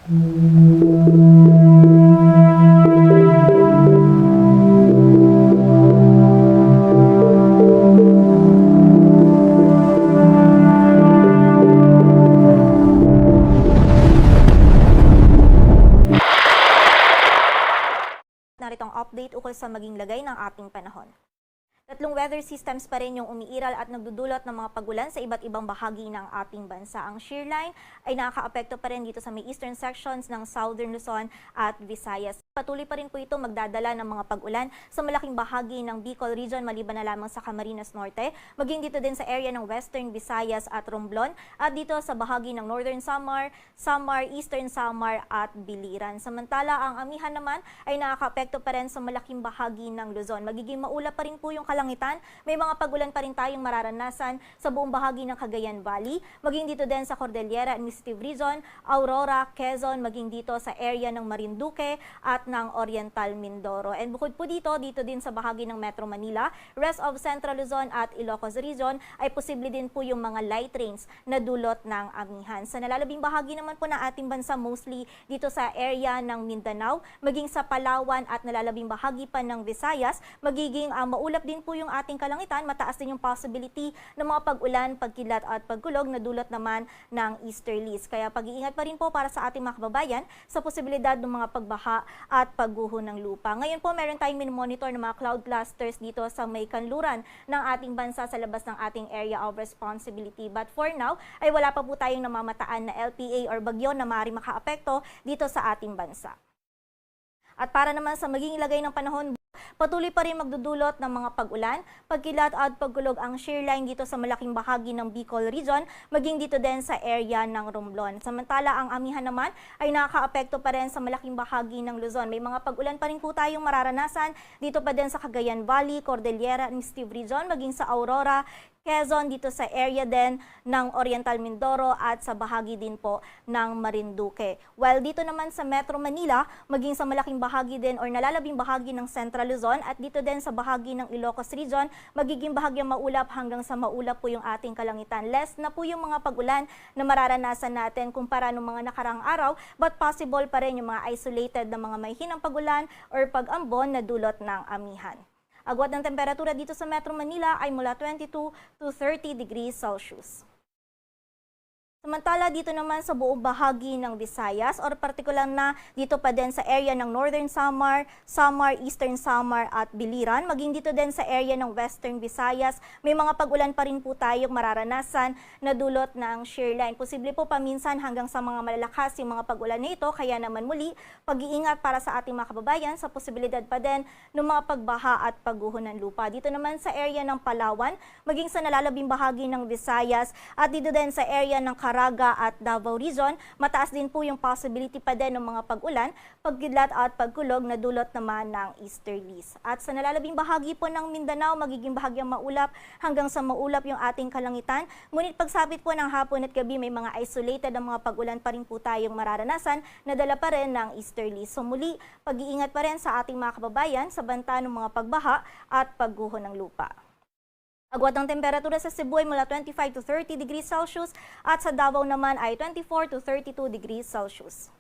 Naritong update ukol sa maging lagay ng ating panahon. Tatlong weather systems pa rin yung umiiral at nagdudulot ng mga pagulan sa iba't ibang bahagi ng ating bansa. Ang shear line ay nakakaapekto pa rin dito sa may eastern sections ng Southern Luzon at Visayas. Patuloy pa rin po ito magdadala ng mga pag-ulan sa malaking bahagi ng Bicol region maliban na lamang sa Camarines Norte, maging dito din sa area ng Western Visayas at Romblon at dito sa bahagi ng Northern Samar, Eastern Samar at Biliran. Samantala, ang amihan naman ay nakakaapekto pa rin sa malaking bahagi ng Luzon. Magiging maulap pa rin po yung kalangitan. May mga pag-ulan pa rin tayong mararanasan sa buong bahagi ng Cagayan Valley, maging dito din sa Cordillera Administrative Region, Aurora, Quezon, maging dito sa area ng Marinduque at ng Oriental Mindoro. And bukod po dito din sa bahagi ng Metro Manila, rest of Central Luzon at Ilocos Region ay posible din po yung mga light rains na dulot ng amihan. Sa nalalabing bahagi naman po ng ating bansa, mostly dito sa area ng Mindanao, maging sa Palawan at nalalabing bahagi pa ng Visayas, magiging maulap din po yung ating kalangitan, mataas din yung possibility ng mga pag-ulan, pagkilat at pagkulog na dulot naman ng easterlies. Kaya pag-iingat pa rin po para sa ating mga kababayan sa posibilidad ng mga pagbaha at pagguho ng lupa. Ngayon po, meron tayong monitor ng mga cloud clusters dito sa may kanluran ng ating bansa sa labas ng ating area of responsibility. But for now, ay wala pa po tayong namamataan na LPA or bagyo na maaaring makaapekto dito sa ating bansa. At para naman sa maging lagay ng panahon, patuloy pa rin magdudulot ng mga pag-ulan, pagkilat at pagkulog ang shear line dito sa malaking bahagi ng Bicol region, maging dito din sa area ng Romblon. Samantala, ang amihan naman ay nakakaapekto pa rin sa malaking bahagi ng Luzon. May mga pag-ulan pa rin po tayong mararanasan dito pa din sa Cagayan Valley, Cordillera Administrative Region, maging sa Aurora, Quezon, dito sa area din ng Oriental Mindoro at sa bahagi din po ng Marinduque. While dito naman sa Metro Manila, maging sa malaking bahagi din or nalalabing bahagi ng Central Luzon at dito din sa bahagi ng Ilocos Region, magiging bahagyang maulap hanggang sa maulap po yung ating kalangitan. Less na po yung mga pag-ulan na mararanasan natin kumpara ng mga nakaraang araw, but possible pa rin yung mga isolated na mga may hinang pag-ulan or pag-ambon na dulot ng amihan. Agwat ng temperatura dito sa Metro Manila ay mula 22 to 30 degrees Celsius. Samantala, dito naman sa buong bahagi ng Visayas or partikular na dito pa din sa area ng Northern Samar, Eastern Samar at Biliran, maging dito din sa area ng Western Visayas, may mga pag-ulan pa rin po tayong mararanasan na dulot ng shear line. Posible po paminsan hanggang sa mga malalakas yung mga pag-ulan na ito, kaya naman muli, pag-iingat para sa ating mga kababayan sa posibilidad pa din ng mga pagbaha at pagguho ng lupa. Dito naman sa area ng Palawan, maging sa nalalabing bahagi ng Visayas at dito din sa area ng Caraga at Davao Region, mataas din po yung possibility pa din ng mga pag-ulan, pagkidlat at pagkulog na dulot naman ng easterlies. At sa nalalabing bahagi po ng Mindanao, magiging bahagyang maulap hanggang sa maulap yung ating kalangitan. Ngunit pagsapit po ng hapon at gabi, may mga isolated na mga pag-ulan pa rin po tayong mararanasan na dala pa rin ng easterlies. So muli, pag-iingat pa rin sa ating mga kababayan sa banta ng mga pagbaha at pagguho ng lupa. Agwat ng temperatura sa Cebu ay mula 25 to 30 degrees Celsius at sa Davao naman ay 24 to 32 degrees Celsius.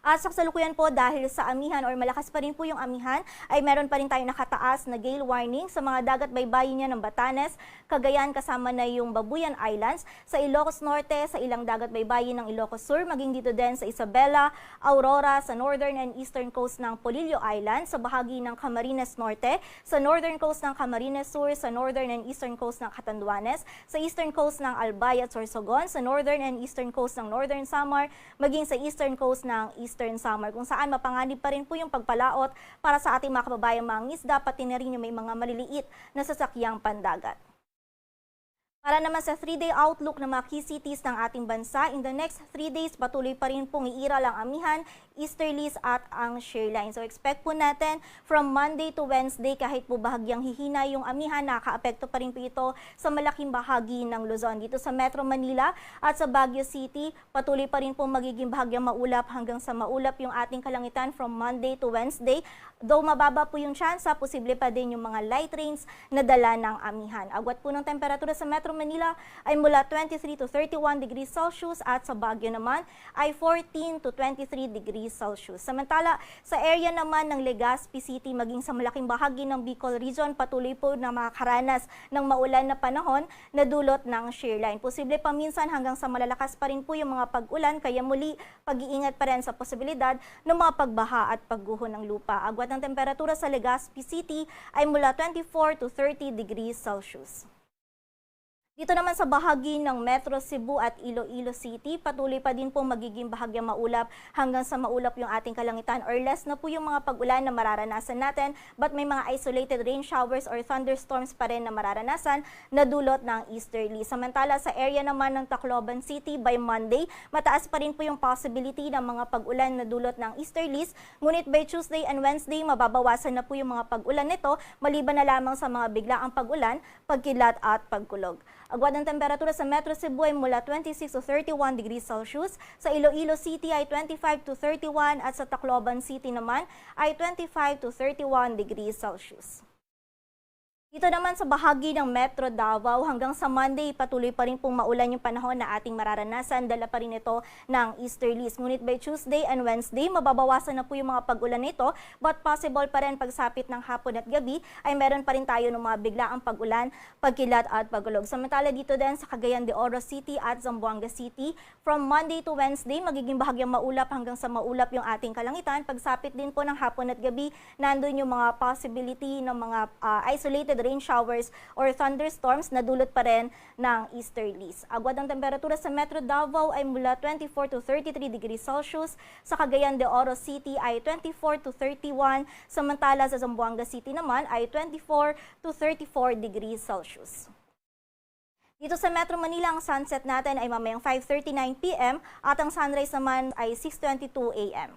At sa kasalukuyan po, dahil sa amihan or malakas pa rin po yung amihan, ay meron pa rin tayong nakataas na gale warning sa mga dagat baybayin niya ng Batanes, Cagayan kasama na yung Babuyan Islands, sa Ilocos Norte, sa ilang dagat baybayin ng Ilocos Sur, maging dito din sa Isabela, Aurora, sa northern and eastern coast ng Polillo Island, sa bahagi ng Camarines Norte, sa northern coast ng Camarines Sur, sa northern and eastern coast ng Catanduanes, sa eastern coast ng Albay at Sorsogon, sa northern and eastern coast ng Northern Samar, maging sa eastern coast ng Eastern Samar, kung saan mapanganib pa rin po yung pagpalaot para sa ating mga kababayang mangingisda, pati na rin yung may mga maliliit na sasakyang pandagat. Para naman sa 3-day outlook ng mga key cities ng ating bansa, in the next 3 days, patuloy pa rin pong iiral ang amihan, easterlies at ang shear line. So expect po natin from Monday to Wednesday, kahit po bahagyang hihina yung amihan, nakakaapekto pa rin po ito sa malaking bahagi ng Luzon. Dito sa Metro Manila at sa Baguio City, patuloy pa rin po magiging bahagyang maulap hanggang sa maulap yung ating kalangitan from Monday to Wednesday. Though mababa po yung tsansa, posible pa din yung mga light rains na dala ng amihan. Agwat po ng temperatura sa Metro Manila ay mula 23 to 31 degrees Celsius at sa Baguio naman ay 14 to 23 degrees Celsius. Samantala, sa area naman ng Legazpi City maging sa malaking bahagi ng Bicol Region, patuloy po na makakaranas ng maulan na panahon na dulot ng shear line. Posible paminsan hanggang sa malalakas pa rin po yung mga pag-ulan, kaya muli pag-iingat pa rin sa posibilidad ng mga pagbaha at pagguho ng lupa. Agwat ng temperatura sa Legazpi City ay mula 24 to 30 degrees Celsius. Dito naman sa bahagi ng Metro Cebu at Iloilo City, patuloy pa din po magiging bahagyang maulap hanggang sa maulap yung ating kalangitan or less na po yung mga pag-ulan na mararanasan natin, but may mga isolated rain showers or thunderstorms pa rin na mararanasan na dulot ng easterly. Samantala sa area naman ng Tacloban City by Monday, mataas pa rin po yung possibility ng mga pag-ulan na dulot ng easterlies, ngunit by Tuesday and Wednesday, mababawasan na po yung mga pag-ulan nito, maliban na lamang sa mga biglaang pag-ulan, pagkilat at pagkulog. Agwat ng temperatura sa Metro Cebu ay mula 26 to 31 degrees Celsius, sa Iloilo City ay 25 to 31 at sa Tacloban City naman ay 25 to 31 degrees Celsius. Dito naman sa bahagi ng Metro Davao, hanggang sa Monday, patuloy pa rin pong maulan yung panahon na ating mararanasan. Dala pa rin ito ng easterlies. Ngunit by Tuesday and Wednesday, mababawasan na po yung mga pag-ulan nito, but possible pa rin pagsapit ng hapon at gabi ay meron pa rin tayo ng mga biglaang pag-ulan, pagkilat at pagulog. Samantala dito din sa Cagayan de Oro City at Zamboanga City, from Monday to Wednesday, magiging bahagyang maulap hanggang sa maulap yung ating kalangitan. Pagsapit din po ng hapon at gabi, nandun yung mga possibility ng mga isolated rain showers or thunderstorms na dulot pa rin ng easterlies. Agwat ng temperatura sa Metro Davao ay mula 24 to 33 degrees Celsius, sa Cagayan de Oro City ay 24 to 31, samantala sa Zamboanga City naman ay 24 to 34 degrees Celsius. Dito sa Metro Manila, ang sunset natin ay mamayang 5:39 p.m. at ang sunrise naman ay 6:22 a.m.